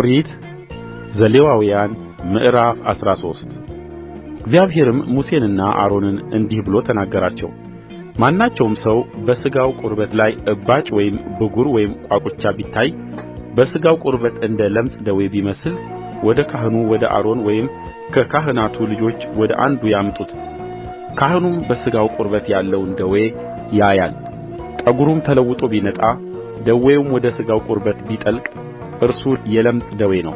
ኦሪት ዘሌዋውያን ምዕራፍ 13 እግዚአብሔርም ሙሴንና አሮንን እንዲህ ብሎ ተናገራቸው። ማናቸውም ሰው በሥጋው ቁርበት ላይ እባጭ ወይም ብጉር ወይም ቋቁቻ ቢታይ በሥጋው ቁርበት እንደ ለምጽ ደዌ ቢመስል ወደ ካህኑ ወደ አሮን ወይም ከካህናቱ ልጆች ወደ አንዱ ያምጡት። ካህኑም በሥጋው ቁርበት ያለውን ደዌ ያያል። ጠጕሩም ተለውጦ ቢነጣ ደዌውም ወደ ሥጋው ቁርበት ቢጠልቅ እርሱ የለምጽ ደዌ ነው።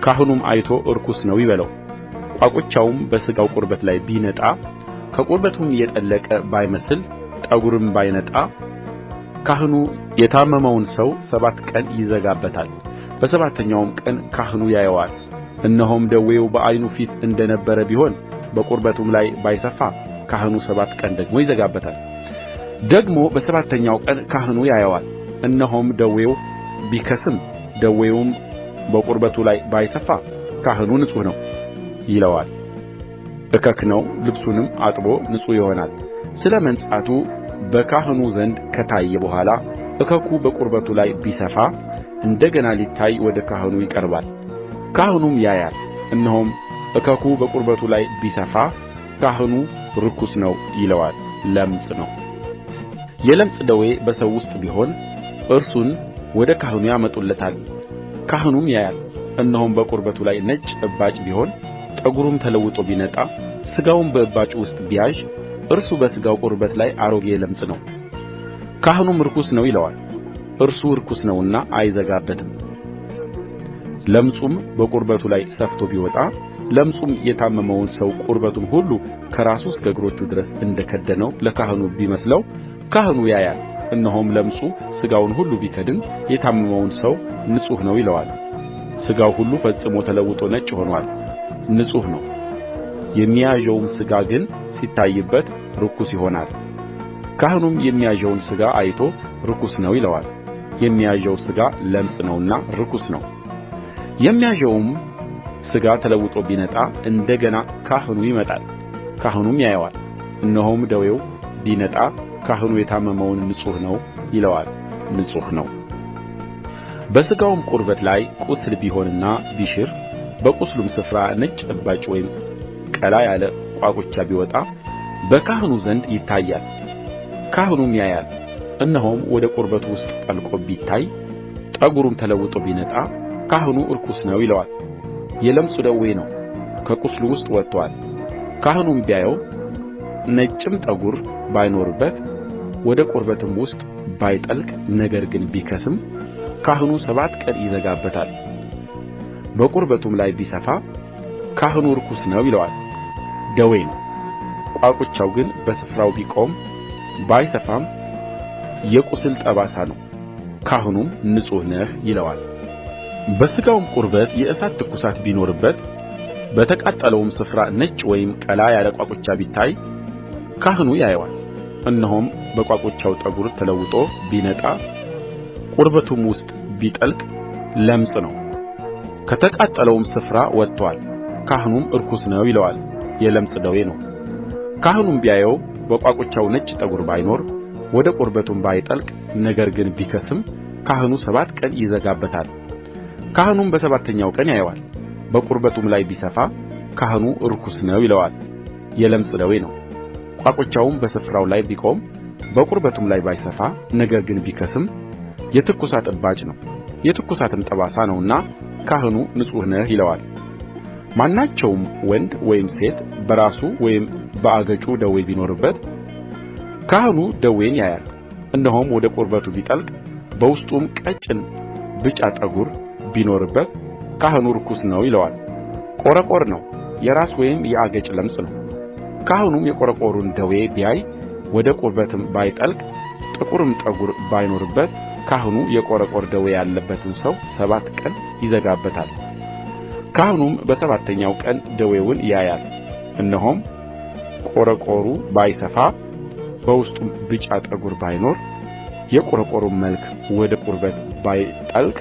ካህኑም አይቶ ርኩስ ነው ይበለው። ቋቁቻውም በሥጋው ቁርበት ላይ ቢነጣ ከቁርበቱም የጠለቀ ባይመስል ጠጕሩም ባይነጣ ካህኑ የታመመውን ሰው 7 ቀን ይዘጋበታል። በሰባተኛውም ቀን ካህኑ ያየዋል። እነሆም ደዌው በዓይኑ ፊት እንደ ነበረ ቢሆን በቁርበቱም ላይ ባይሰፋ ካህኑ 7 ቀን ደግሞ ይዘጋበታል። ደግሞ በሰባተኛው ቀን ካህኑ ያየዋል። እነሆም ደዌው ቢከስም ደዌውም በቁርበቱ ላይ ባይሰፋ ካህኑ ንጹሕ ነው ይለዋል። እከክ ነው፣ ልብሱንም አጥቦ ንጹሕ ይሆናል። ስለ መንጻቱ በካህኑ ዘንድ ከታየ በኋላ እከኩ በቁርበቱ ላይ ቢሰፋ እንደገና ሊታይ ወደ ካህኑ ይቀርባል። ካህኑም ያያል። እነሆም እከኩ በቁርበቱ ላይ ቢሰፋ ካህኑ ርኩስ ነው ይለዋል፣ ለምጽ ነው። የለምጽ ደዌ በሰው ውስጥ ቢሆን እርሱን ወደ ካህኑ ያመጡለታል። ካህኑም ያያል። እነሆም በቁርበቱ ላይ ነጭ እባጭ ቢሆን ጠጕሩም ተለውጦ ቢነጣ ሥጋውም በእባጩ ውስጥ ቢያዥ እርሱ በሥጋው ቁርበት ላይ አሮጌ ለምጽ ነው። ካህኑም ርኩስ ነው ይለዋል፣ እርሱ ርኩስ ነውና አይዘጋበትም። ለምጹም በቁርበቱ ላይ ሰፍቶ ቢወጣ ለምጹም የታመመውን ሰው ቁርበቱን ሁሉ ከራሱ እስከ እግሮቹ ድረስ እንደ ከደነው ለካህኑ ቢመስለው ካህኑ ያያል። እነሆም ለምጹ ሥጋውን ሁሉ ቢከድን የታመመውን ሰው ንጹሕ ነው ይለዋል። ሥጋው ሁሉ ፈጽሞ ተለውጦ ነጭ ሆኖአል፣ ንጹሕ ነው። የሚያዠውም ሥጋ ግን ሲታይበት ርኩስ ይሆናል። ካህኑም የሚያዠውን ሥጋ አይቶ ርኩስ ነው ይለዋል። የሚያዠው ሥጋ ለምጽ ነውና ርኩስ ነው። የሚያዠውም ሥጋ ተለውጦ ቢነጣ እንደገና ካህኑ ይመጣል። ካህኑም ያየዋል። እነሆም ደዌው ቢነጣ ካህኑ የታመመውን ንጹሕ ነው ይለዋል፣ ንጹሕ ነው። በሥጋውም ቁርበት ላይ ቍስል ቢሆንና ቢሽር በቍስሉም ስፍራ ነጭ እባጭ ወይም ቀላ ያለ ቋቁቻ ቢወጣ በካህኑ ዘንድ ይታያል። ካህኑም ያያል። እነሆም ወደ ቁርበቱ ውስጥ ጠልቆ ቢታይ ጠጕሩም ተለውጦ ቢነጣ ካህኑ ርኩስ ነው ይለዋል፣ የለምጹ ደዌ ነው፣ ከቍስሉ ውስጥ ወጥቶአል። ካህኑም ቢያየው ነጭም ጠጕር ባይኖርበት ወደ ቁርበትም ውስጥ ባይጠልቅ ነገር ግን ቢከስም ካህኑ 7 ቀን ይዘጋበታል። በቁርበቱም ላይ ቢሰፋ ካህኑ ርኩስ ነው ይለዋል፣ ደዌ ነው። ቋቁቻው ግን በስፍራው ቢቆም ባይሰፋም የቍስል ጠባሳ ነው፣ ካህኑም ንጹሕ ነህ ይለዋል። በሥጋውም ቁርበት የእሳት ትኵሳት ቢኖርበት በተቃጠለውም ስፍራ ነጭ ወይም ቀላ ያለ ቋቁቻ ቢታይ ካህኑ ያየዋል። እነሆም በቋቁቻው ጠጕር ተለውጦ ቢነጣ ቁርበቱም ውስጥ ቢጠልቅ ለምጽ ነው፣ ከተቃጠለውም ስፍራ ወጥቶአል። ካህኑም ርኩስ ነው ይለዋል፣ የለምጽ ደዌ ነው። ካህኑም ቢያየው በቋቁቻው ነጭ ጠጕር ባይኖር ወደ ቁርበቱም ባይጠልቅ ነገር ግን ቢከስም ካህኑ 7 ቀን ይዘጋበታል። ካህኑም በሰባተኛው ቀን ያየዋል። በቁርበቱም ላይ ቢሰፋ ካህኑ ርኩስ ነው ይለዋል፣ የለምጽ ደዌ ነው። ቋቁቻውም በስፍራው ላይ ቢቆም በቁርበቱም ላይ ባይሰፋ ነገር ግን ቢከስም የትኵሳት እባጭ ነው፣ የትኵሳትም ጠባሳ ነውና ካህኑ ንጹሕ ነህ ይለዋል። ማናቸውም ወንድ ወይም ሴት በራሱ ወይም በአገጩ ደዌ ቢኖርበት ካህኑ ደዌን ያያል። እነሆም ወደ ቁርበቱ ቢጠልቅ በውስጡም ቀጭን ብጫ ጠጕር ቢኖርበት ካህኑ ርኩስ ነው ይለዋል፣ ቈረቈር ነው፣ የራስ ወይም የአገጭ ለምጽ ነው። ካህኑም የቈረቈሩን ደዌ ቢያይ ወደ ቁርበትም ባይጠልቅ ጥቁርም ጠጕር ባይኖርበት ካህኑ የቈረቈር ደዌ ያለበትን ሰው 7 ቀን ይዘጋበታል። ካህኑም በሰባተኛው ቀን ደዌውን ያያል። እነሆም ቈረቈሩ ባይሰፋ በውስጡም ብጫ ጠጕር ባይኖር የቈረቈሩም መልክ ወደ ቁርበት ባይጠልቅ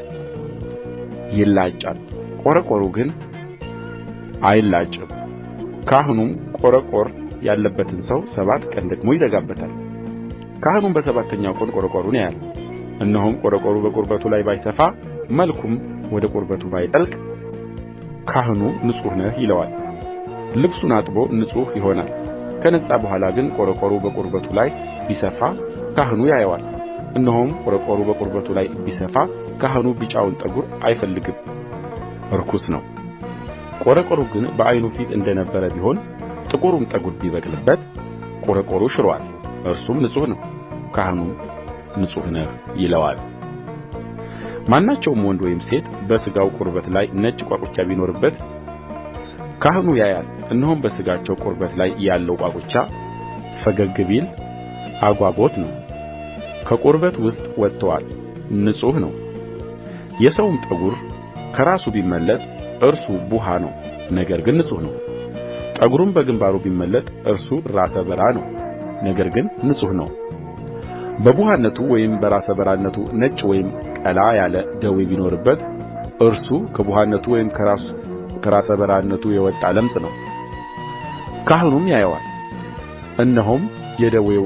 ይላጫል፣ ቈረቈሩ ግን አይላጭም። ካህኑም ቈረቈር ያለበትን ሰው 7 ቀን ደግሞ ይዘጋበታል። ካህኑም በሰባተኛው ቀን ቈረቈሩን ያያል። እነሆም ቈረቈሩ በቁርበቱ ላይ ባይሰፋ መልኩም ወደ ቁርበቱ ባይጠልቅ ካህኑ ንጹሕ ነህ ይለዋል። ልብሱን አጥቦ ንጹሕ ይሆናል። ከነጻ በኋላ ግን ቆረቆሩ በቁርበቱ ላይ ቢሰፋ ካህኑ ያየዋል። እነሆም ቆረቆሩ በቁርበቱ ላይ ቢሰፋ ካህኑ ቢጫውን ጠጕር አይፈልግም፣ ርኩስ ነው። ቆረቆሩ ግን በዓይኑ ፊት እንደ ነበረ ቢሆን ጥቁርም ጠጕር ቢበቅልበት ቆረቆሩ ሽሮአል፣ እርሱም ንጹሕ ነው። ካህኑም ንጹሕ ነህ ይለዋል። ማናቸውም ወንድ ወይም ሴት በሥጋው ቁርበት ላይ ነጭ ቋቁቻ ቢኖርበት ካህኑ ያያል። እነሆም በሥጋቸው ቁርበት ላይ ያለው ቋቁቻ ፈገግ ቢል አጓጎት ነው፣ ከቁርበት ውስጥ ወጥቶአል፣ ንጹሕ ነው። የሰውም ጠጕር ከራሱ ቢመለጥ እርሱ ቡሃ ነው፣ ነገር ግን ንጹሕ ነው። ጠጕሩም በግምባሩ ቢመለጥ እርሱ ራሰ በራ ነው፣ ነገር ግን ንጹሕ ነው። በቡሃነቱ ወይም በራሰ በራነቱ ነጭ ወይም ቀላ ያለ ደዌ ቢኖርበት እርሱ ከቡሃነቱ ወይም ከራሰ በራነቱ የወጣ ለምጽ ነው። ካህኑም ያየዋል። እነሆም የደዌው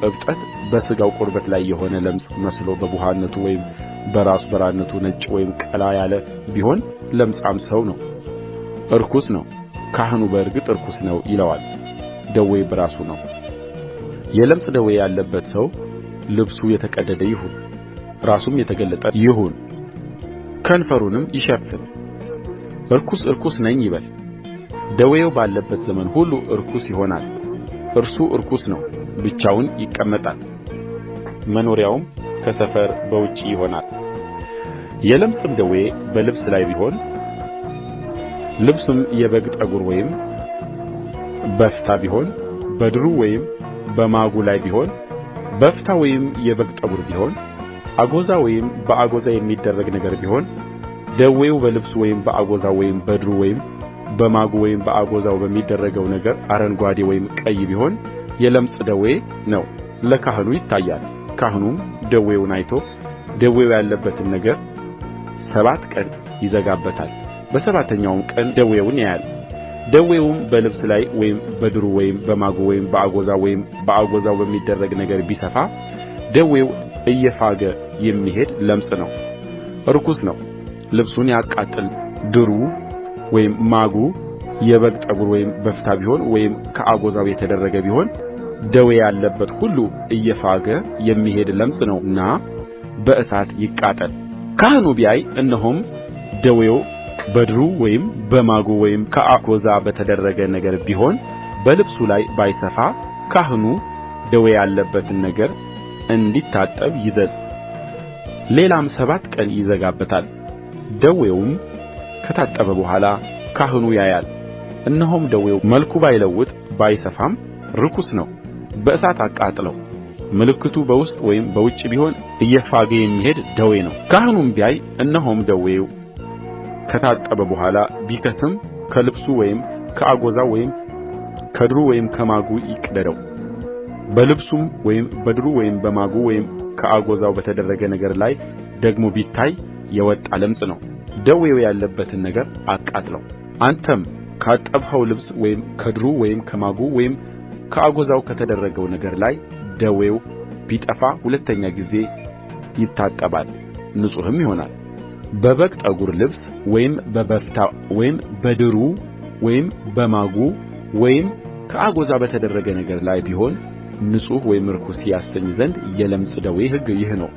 እብጠት በሥጋው ቁርበት ላይ የሆነ ለምጽ መስሎ በቡሃነቱ ወይም በራሰ በራነቱ ነጭ ወይም ቀላ ያለ ቢሆን ለምጻም ሰው ነው፣ ርኩስ ነው። ካህኑ በእርግጥ ርኩስ ነው ይለዋል፣ ደዌ በራሱ ነው። የለምጽ ደዌ ያለበት ሰው ልብሱ የተቀደደ ይሁን፣ ራሱም የተገለጠ ይሁን፣ ከንፈሩንም ይሸፍን፣ ርኩስ ነኝ ይበል። ደዌው ባለበት ዘመን ሁሉ ርኩስ ይሆናል። እርሱ ርኩስ ነው፣ ብቻውን ይቀመጣል፣ መኖሪያውም ከሰፈር በውጭ ይሆናል። የለምጽም ደዌ በልብስ ላይ ቢሆን ልብሱም የበግ ጠጕር ወይም በፍታ ቢሆን በድሩ ወይም በማጉ ላይ ቢሆን በፍታ ወይም የበግ ጠጕር ቢሆን አጐዛ ወይም በአጐዛ የሚደረግ ነገር ቢሆን ደዌው በልብሱ ወይም በአጐዛው ወይም በድሩ ወይም በማጉ ወይም በአጐዛው በሚደረገው ነገር አረንጓዴ ወይም ቀይ ቢሆን የለምጽ ደዌ ነው፣ ለካህኑ ይታያል። ካህኑም ደዌውን አይቶ ደዌው ያለበትን ነገር 7 ቀን ይዘጋበታል። በሰባተኛውም ቀን ደዌውን ያያል። ደዌውም በልብስ ላይ ወይም በድሩ ወይም በማጉ ወይም በአጐዛው ወይም በአጐዛው በሚደረግ ነገር ቢሰፋ ደዌው እየፋገ የሚሄድ ለምጽ ነው፣ ርኩስ ነው። ልብሱን ያቃጥል። ድሩ ወይም ማጉ የበግ ጠጕር ወይም በፍታ ቢሆን ወይም ከአጐዛው የተደረገ ቢሆን ደዌ ያለበት ሁሉ እየፋገ የሚሄድ ለምጽ ነውና በእሳት ይቃጠል። ካህኑ ቢያይ እነሆም ደዌው በድሩ ወይም በማጉ ወይም ከአጐዛ በተደረገ ነገር ቢሆን በልብሱ ላይ ባይሰፋ ካህኑ ደዌ ያለበትን ነገር እንዲታጠብ ይዘዝ፣ ሌላም 7 ቀን ይዘጋበታል። ደዌውም ከታጠበ በኋላ ካህኑ ያያል። እነሆም ደዌው መልኩ ባይለውጥ ባይሰፋም ርኩስ ነው፣ በእሳት አቃጥለው። ምልክቱ በውስጥ ወይም በውጭ ቢሆን እየፋገ የሚሄድ ደዌ ነው። ካህኑም ቢያይ እነሆም ደዌው ከታጠበ በኋላ ቢከስም ከልብሱ ወይም ከአጐዛው ወይም ከድሩ ወይም ከማጉ ይቅደደው። በልብሱም ወይም በድሩ ወይም በማጉ ወይም ከአጐዛው በተደረገ ነገር ላይ ደግሞ ቢታይ የወጣ ለምጽ ነው። ደዌው ያለበትን ነገር አቃጥለው። አንተም ካጠብኸው ልብስ ወይም ከድሩ ወይም ከማጉ ወይም ከአጐዛው ከተደረገው ነገር ላይ ደዌው ቢጠፋ ሁለተኛ ጊዜ ይታጠባል፣ ንጹሕም ይሆናል። በበግ ጠጕር ልብስ ወይም በበፍታ ወይም በድሩ ወይም በማጉ ወይም ከአጐዛ በተደረገ ነገር ላይ ቢሆን ንጹሕ ወይም ርኩስ ያሰኝ ዘንድ የለምጽ ደዌ ሕግ ይህ ነው።